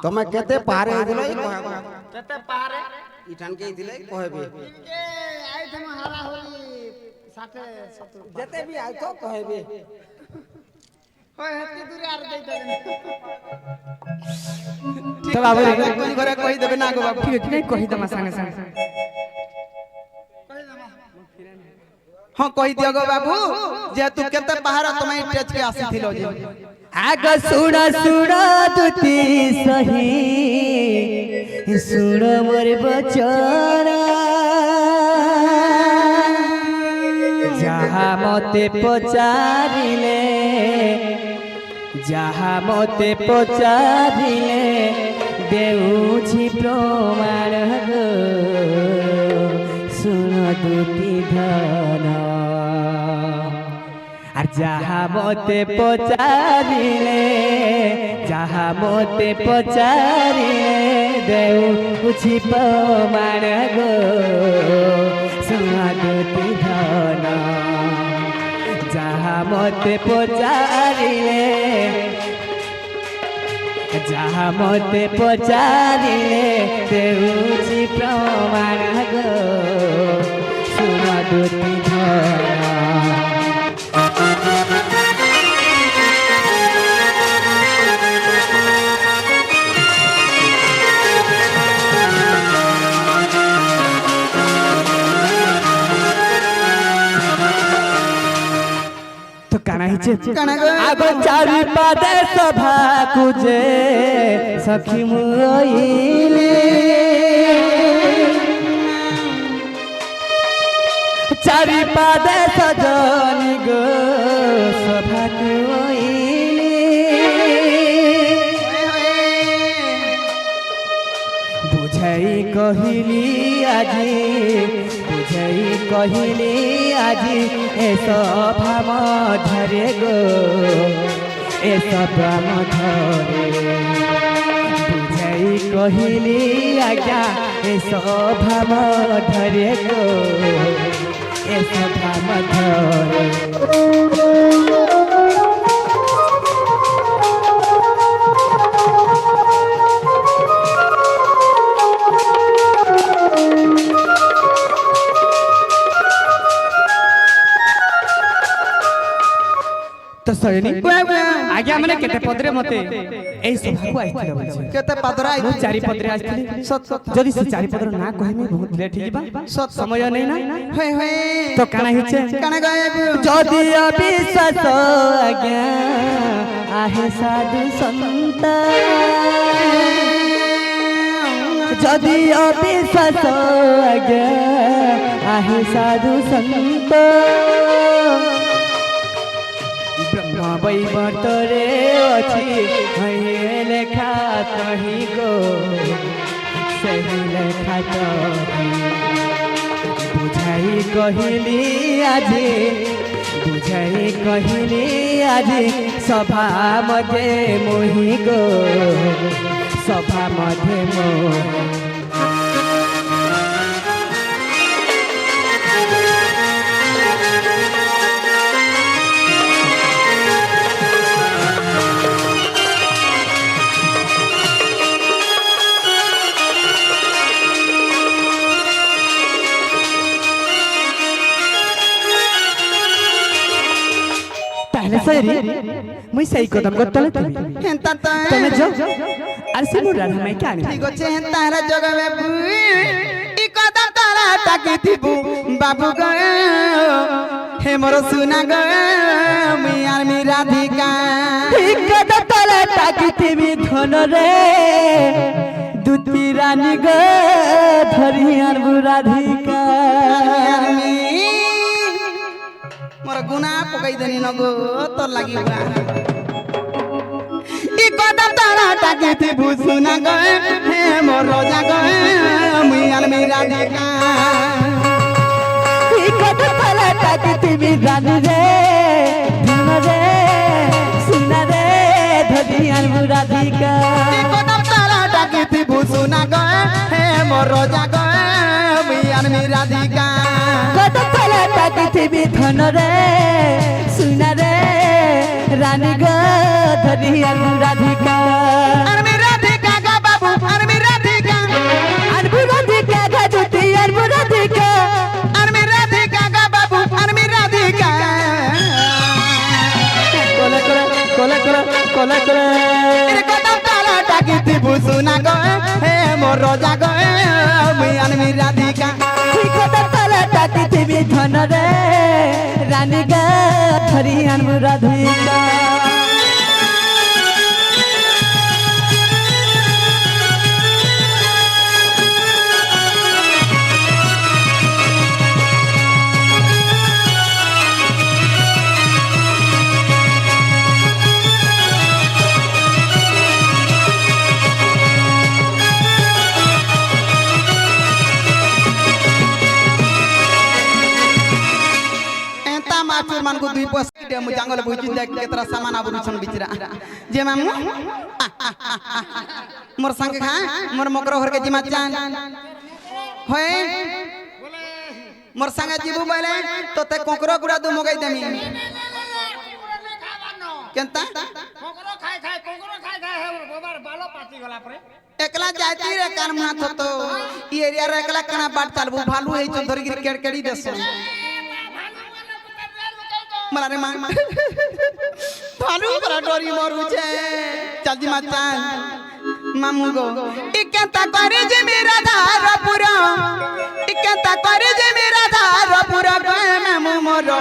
তুমি কেতে পারে দিলে কেতে পারে ইঠান কে দিলে কহবে ইনকে আইঠম হারা হলি 60 70 যেতে বি আই তো কহবে হয় হেতি দূরে আর দেইতে তো বাবু কোন ঘরে কই দেবে না গো বাবু ঠিক আছে কহি দমা সাঙ্গে সাঙ্গে हां कहि दियो गो बाबू जे तू केते बाहर तुम टेच के आसीथिलो जे आग सुना सुना तुती सही सुन मोर बचन जहा मते पचारिले देउछि प्रमाण गो सुन तुती धन আর যাহা মতে পচারিলে দেউছি প্রমাণ গো সুমাদুতি ধন যাহা মতে পচারিলে দেউছি প্রমাণ গো সুমাদুতি ধন आगो चारि पादे सभा कुजे सखी मुइले चारि पादे सजनी गो सभा कुइले बुझाई कहली আজি ए सभा मधरे गो ए सभा मधरे बुझाई कहली आज्ञा ए सभा मधरे गो ए सभा मधरे तो सैनी आज्ञा माने केते पदरे मते एई सभा को आइथिले बोलछे केते पदरा मु चारि पदरे आइथिले जदि से चारि पदर ना कहमे बहुत लेट ही बा समय नै ना होय होय तो काना हिचे काना गायब जदि अविश्वास आज्ञा आहे साधु संत जदि अविश्वास आज्ञा आहे साधु संत वैबटरे अछि हये लेखा तही गो सही लेखा तही बुझाई कहली आज सभा मध्य मोहि गो सभा मध्य मोहि सरी मुई सही कदम को तले हेंता तले जो अरे से मुरा मैं क्या नहीं ठीक আছে হেंता रा जगह में इ कदम तारा ताकिथिबु बाबू ग हे मोर सुना ग मियार मी राधिका इ कदम तारा ताकिथिबि धन रे दुती रानी ग धरियार राधिका मोर गुना पकाई देनी नगो तो लागी बा इ कदम तारा ताके थी भूसुना गए हे मोर रोजा गए मियाल मेरा देखा इ कदम तारा ताके थी रानी रे धन रे सुना रे धरियार राधिका इ कदम तारा ताके थी भूसुना गए हे मोर रोजा गए मियाल मेरा देखा कदम तारा ताके थी धन रे सुना रे रानी ग धरियार राधिका अरे मेरा देखा থাকিবু সুনা গো হে মোর রাজা গো মুই আনমি রাধিকা তুই কথা তারা ডাকিতিবি ধন রে রানী গা ধরি আনমু রাধিকা माचुर मान को दुई पैसा दे मु जंगल बुझी देख केतरा सामान आबुरी छन बिचरा जे मामू मोर संग खा मोर मकर घर के जिमा चान होय मोर संग जीबू बोले तो ते कोकरो गुड़ा दु मगई देमी केनता कोकरो खाय हे गोबर बालो पाती गला परे एकला जाती रे कान मुहा तो ई एरिया रे एकला कना बाट चालबू भालू हे चंदरी गिर केड़ी देसो मला रे मां भालू बरा डोरी मरु छे चलजी माचान मामू गो इकेता करे जे मेरा धार पुरा इकेता करे जे मेरा धार पुरा गए मामू मोरो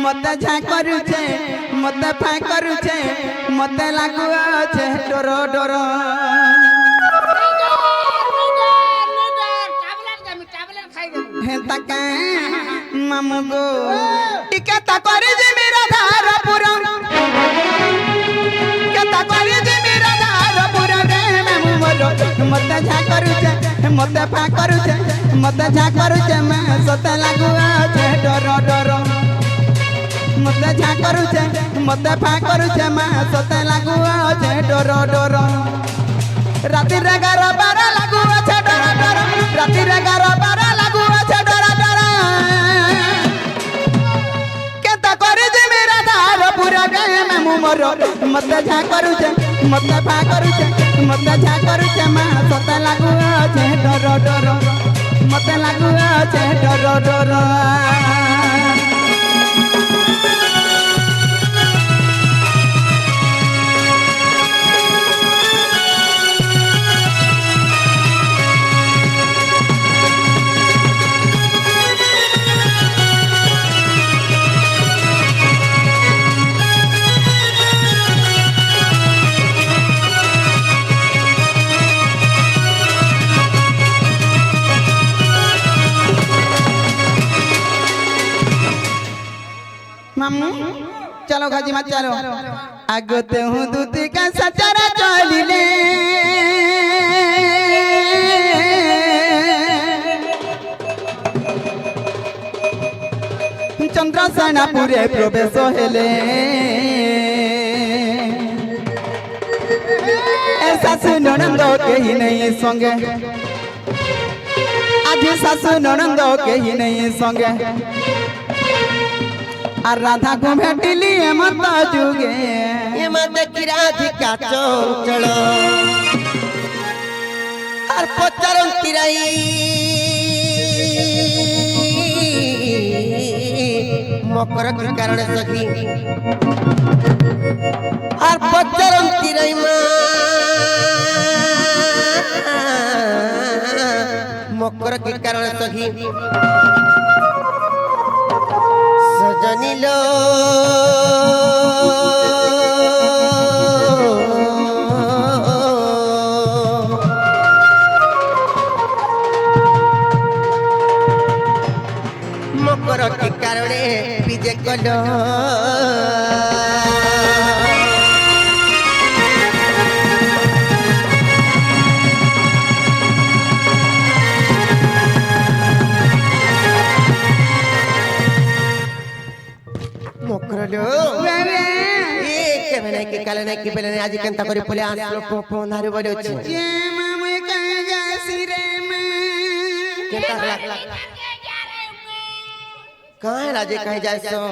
मते झा करू छे मते फा करू छे मते लागु छे डरो डरो हेता का मामू गो इकेता करे जे मेरा धार पुरा केता करे जे मेरा धार पुरा गे मामू मोरो मते झा करू छे मते फा करू छे मते झा करू छे मैं सते लागु छे डरो डरो मते झा करू छे मते फा करू छे मैं सते लागु छे डरो डरो राती रे 11-12 लागु छे डरो डरो राती रे 11-12 लागु छे डरो डरो केता करे जे मेरा धार पूरा गए मामू मोरो मते झा करू छे मते फा करू छे मते झा करू छे मैं सते लागु छे डरो डरो मते लागु छे डरो डरो मामू चलो गाजी मत चलो आगते हूँ दूती का सचरा चलिले चंद्रसेना पूरे प्रवेश हेले सासु ननंद कहीं नहीं संगे आज सासु ननंद कहीं नहीं संगे আর রাধা কো ভেটিলি মত যুগে দেখি রাধিকা চঞ্চল আর পচারন্তি রাই মকর কি কারণে সখী আর পচারন্তি রাই মা মকর কি কারণে সখী সজনিলো মকর কি কারণে বিজে কলো के काले नहीं कि पहले आज केंता करी पले आसलो पोंधारे बडे अछि जे मामे कह जासी रे में केंता कहां राजे कह जासो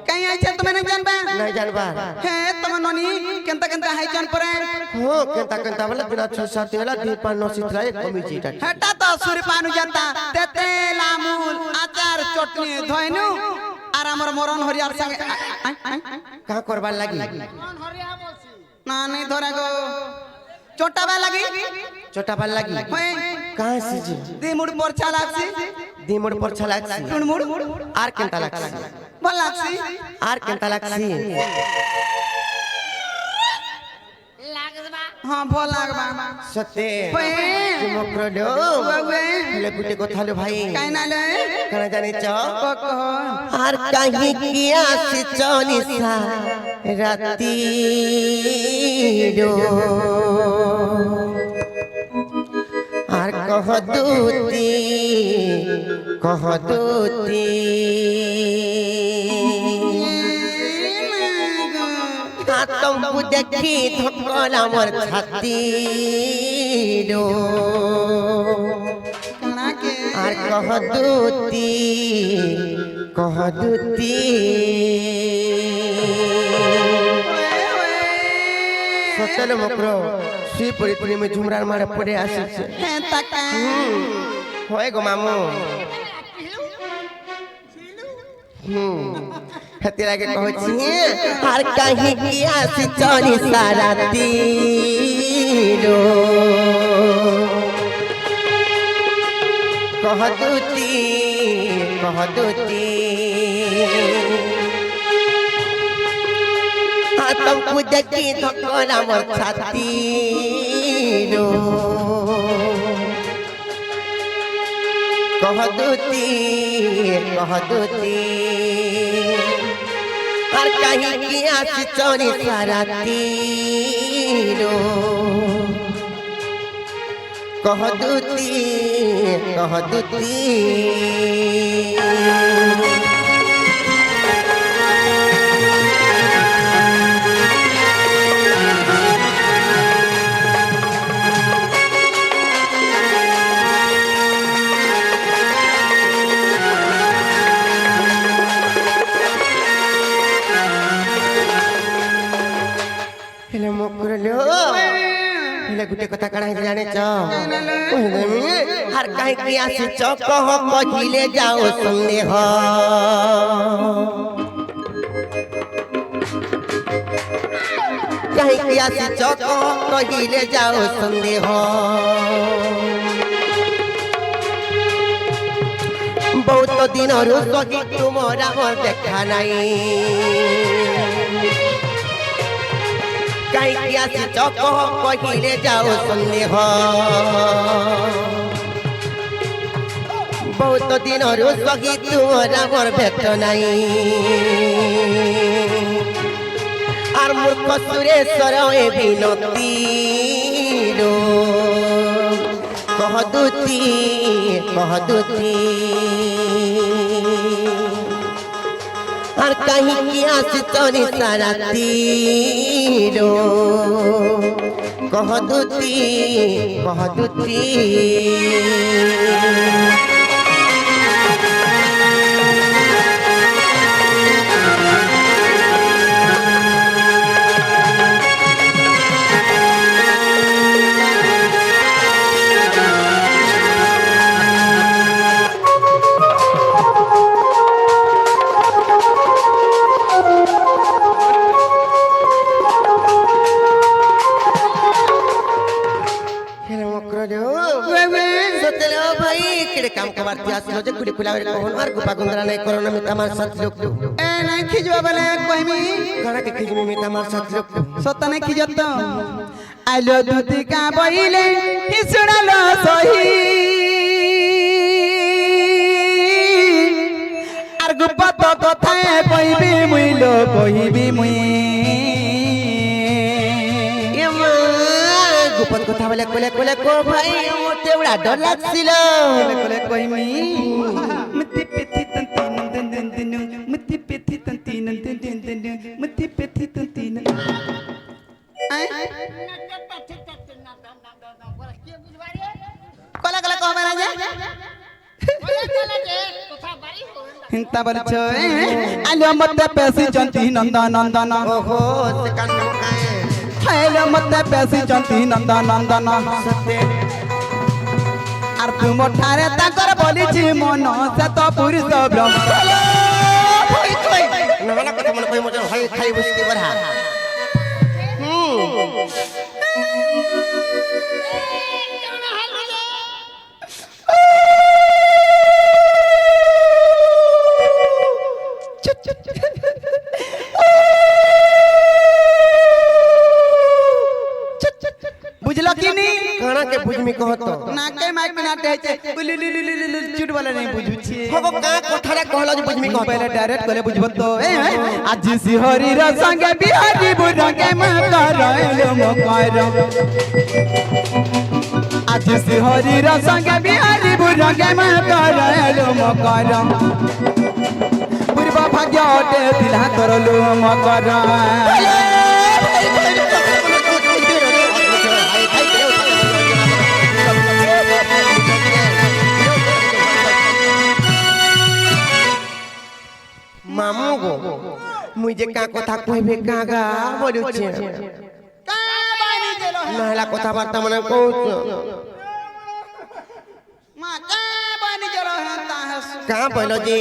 कहीं आइछ तुमे नहीं जानबा नहीं जानबा हे तुम ननी केंता केंता हाई जान परे हो केंता वाला बिना 6-7 वाला 2-5 सितरा एक कमी चीटा हटा तो सूर्य पानु जाता तेते लामूल आचार चटनी धोइनु আর আমার মরণ হরিয়ার সঙ্গে का करबा लागी कोन हरिया बोलसी না নাই ধরে গো चोटावा लगी छोटा पाल लगी कहाँ से जी दी मुड़ पोरछा लागसी दिमुड़ पर छलाक्सी टुण मुड़ आर केंता लागसी बोल लागसी आर केंता लागसी हां भोल लागबा सते ओए मकरडो ओए ले गुटे को थालो भाई काई ना ले कना जाने च को आर कहीं किया से चौनिसा राती रो आर कह दूती तुमको देखी धक्कला मोर छाती रो कना के आर कह दूती सचल मकरो सी परी में झुमरार मारे पड़े आसी से है तका होए गो मामू हती लागे कहै छी आर कहीं किया से चली सारा तीरो कह दूती तुमको देखी धक्कला मोर छाती रो कह दूती और कहीं किया से चोरी सारा तीरो कह दूती गुटे कथा कणा जाने छ हर कहीं किया से चौक हो कहिले जाओ संदेह कहीं किया से चौक हो कहिले जाओ संदेह बहुत दिन सही तुमरा मोर देखा नहीं कहीं किया से चौक कहिले जाओ संदेह बहुत दिन सही तुमरा मोर भेट नहीं आर मूर्ख सुरेश्वर ए विनती रो कह दूती और कहीं किया से चोरी सारा तीरो कह दूती काम के बात प्यास हो जे कुड़ी खुलावे कोन मार गुपा गुंदरा नहीं करो ना मिता मार साथ लोग ए नहीं खिजवा बले कोइमी करा के खिजमी मिता मार साथ लोग सत नहीं खिजत आलो दूती का बइले हिसुड़ालो सही आर गुपा तो कथा कइबी मुइलो कइबी मुई गुपन कथा बोले कोले को भाई मोटे उड़ा डर लागसिलो कोले कोइमी मति पेथि तंती नंदन मति पेथि तंती नंदन मति पेथि तंती कोला कोला को मेरा जा हिंता बलछ आलो मत पैसी चंती नंदन ओहो से कान काए आलो मत पैसी चंती नंदन सत्य आर तुम ठारे ताकर बोलिछि मन से तो पुरुष ब्रह्म नहला कथा मन कोई मजन हाई खाई बसती बरहा बुझलो कि नहीं काना के बुझमी कहत नाके माइक में नाटे छे चुट वाला नहीं बुझु छी हो का कथारे कहलो जे बुझमी कहत पहले डायरेक्ट करे बुझबो तो आज सिहरी र संगे बिहारी बुरंगे में करैलो मकर आज सिहरी र संगे बिहारी बुरंगे में करैलो मकर पूर्व भाग्य अटे दिला करलो मकर मामू गो मुझे का कथा कहबे कागा बोलुछे का बानी गेलो है नाला कथा बार्ता मने कहू मां का बानी गेलो है ता का बोलो जे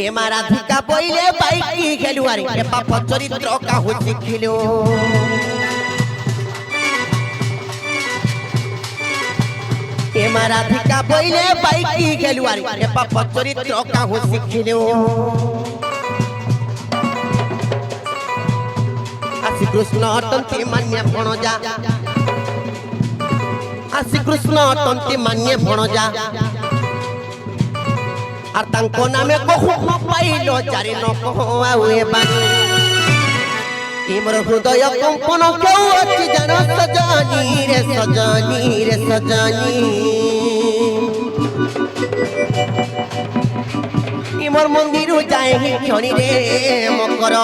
ए मारा धिका पहिले बाइक की खेलुआरी ए पाप चरित्र का होछि खेलो ए मारा धिका पहिले बाइक की खेलुआरी ए पाप चरित्र का होछि खेलो आसी कृष्ण तंती मान्य भणजा आसी कृष्ण तंती मान्य भणजा আর তাঙ্কো নামে কহু পাইলো চারি ন কহ আউয়ে বানি ইমর হৃদয় কম্পন কেউ আছে জান সজানি রে সজানি রে সজানি ইমর মন্দির যায় ক্ষণি রে মকর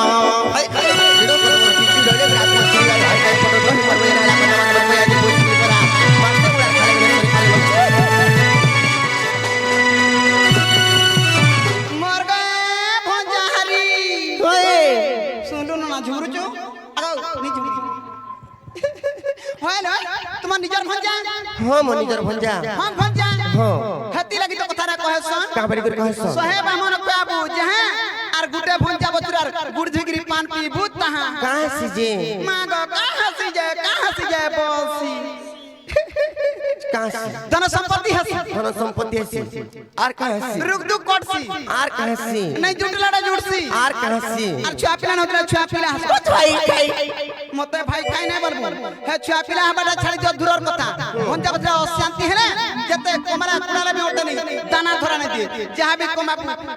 তোমার নিজের ভঞ্জা হ্যাঁ মো নিজের ভঞ্জা हम भंजा হ্যাঁ हेती लगी तो कथा रे कहस কাবড়ি করে কহছ सोहे बामन काबू जहां आर गुटे भंजा बचुरार गुड़ झिगरी पान पी भूत तहां কাহা সিজে मागो कहां सी जाए बोलसी কাহা धन संपत्ति हसी ধন সম্পত্তি আছে আর কাহাসি रुक दुख कोटसी আর কাহাসি नहीं जुटलाड़ा जुटसी আর কাহাসি आर छुआ पिला नउतला छुआ पिला कुछ भाई खाई मते भाई खाई नहीं बरबो हे छुआ पिला हमारा छाड़ी जो दूरर कथा भंजा बचरा अशांति है ना जते कोमरा कुड़ाले में उठे नहीं दाना धरा नहीं दिए जहां भी कोमा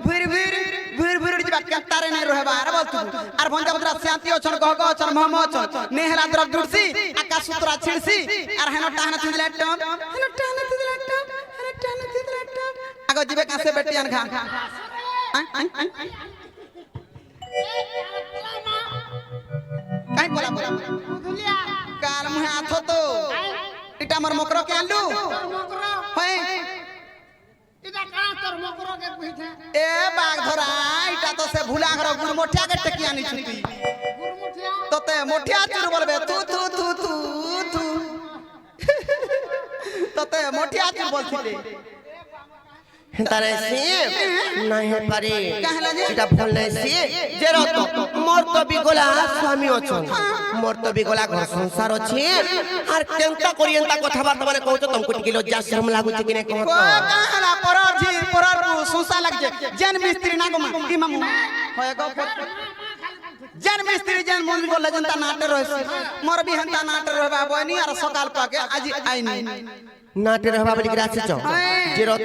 भीर जिबा कंतारे नहीं रहबा अरे बोल तू आर भंजा बचरा शांति अछन गह गह अछन महम अछन नेहरा तरफ जुटसी आकाश सूत्रा छिड़सी आर हेनो टाहना तिदला टम हेनो टाहना तिदला टम हेनो टाहना तिदला टम आगो जिबे कासे बेटियान खा काई बोला काल मुहे आथो तो इटा मर मकरो के आलू होय इटा कहां तोर मकरो के कहिथे ए बाग धरा इटा तो से भुला घर गुड़ मोठिया के टकिया नि छुती गुरमुठिया तो ते मोठिया चुर बोलबे तू तो ते मोठिया चुर बोलथिले तारे से नहीं है पारे कहला जे এটা ভুল নাই সে যে রত মোর তো বিগলা স্বামী অছন মোর তো বিগলা ঘর সংসার আছে আর কেনতা করিয়েনতা কথা বার্তা মানে কইছ তুমকো টিকি লজ্জা শরম লাগুছে কি না को কহ कहला परर सुसा लग जे जन मिस्त्री ना गो की मामू होय गो जन मिस्त्री जन मंदिर बोले जनता नाटे रहसी मोर भी हंता नाटे रहबा बनी और सकाल पाके आज आईनी नाटे रहबा बली ग्रास छ जे रत